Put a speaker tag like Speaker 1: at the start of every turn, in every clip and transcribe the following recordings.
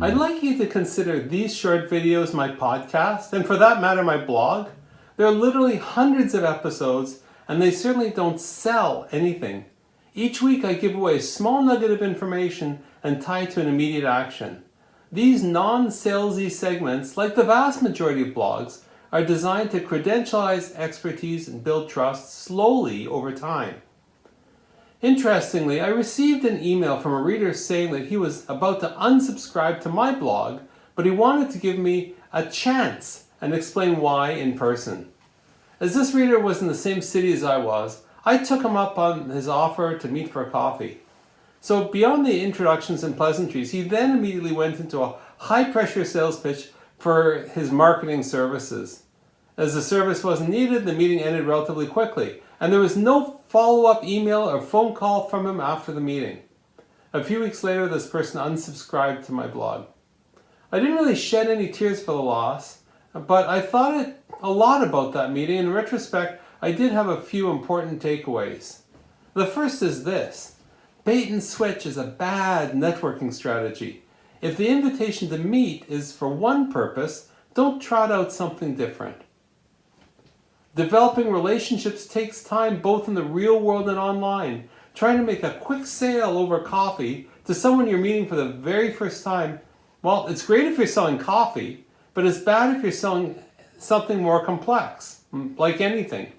Speaker 1: I'd like you to consider these short videos my podcast, and for that matter my blog. There are literally hundreds of episodes, and they certainly don't sell anything. Each week I give away a small nugget of information and tie it to an immediate action. These non-salesy segments, like the vast majority of blogs, are designed to credentialize expertise and build trust slowly over time. Interestingly, I received an email from a reader saying that he was about to unsubscribe to my blog, but he wanted to give me a chance and explain why in person. As this reader was in the same city as I was, I took him up on his offer to meet for a coffee. So beyond the introductions and pleasantries, he then immediately went into a high-pressure sales pitch for his marketing services. As the service wasn't needed, the meeting ended relatively quickly, and there was no follow-up email or phone call from him after the meeting. A few weeks later, this person unsubscribed to my blog. I didn't really shed any tears for the loss, but I thought a lot about that meeting. In retrospect, I did have a few important takeaways. The first is this: bait and switch is a bad networking strategy. If the invitation to meet is for one purpose, don't trot out something different. Developing relationships takes time both in the real world and online. Trying to make a quick sale over coffee to someone you're meeting for the very first time, well, it's great if you're selling coffee, but it's bad if you're selling something more complex, like anything.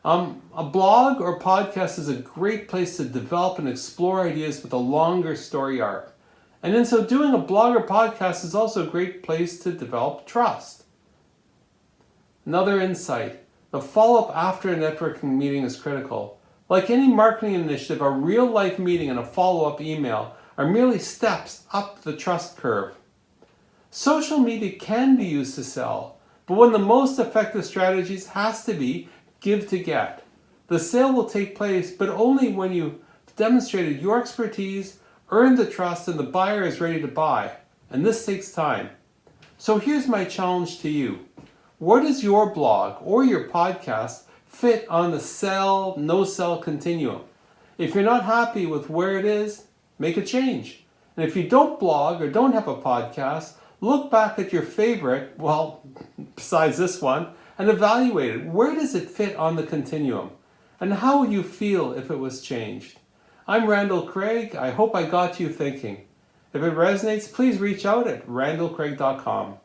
Speaker 1: A blog or podcast is a great place to develop and explore ideas with a longer story arc. And in so doing, a blog or podcast is also a great place to develop trust. Another insight: the follow-up after a networking meeting is critical. Like any marketing initiative, a real-life meeting and a follow-up email are merely steps up the trust curve. Social media can be used to sell, but one of the most effective strategies has to be give to get. The sale will take place, but only when you've demonstrated your expertise, earned the trust, and the buyer is ready to buy. And this takes time. So here's my challenge to you. Where does your blog or your podcast fit on the sell, no sell continuum? If you're not happy with where it is, make a change. And if you don't blog or don't have a podcast, look back at your favorite, well, besides this one, and evaluate it. Where does it fit on the continuum? And how would you feel if it was changed? I'm Randall Craig. I hope I got you thinking. If it resonates, please reach out at randallcraig.com.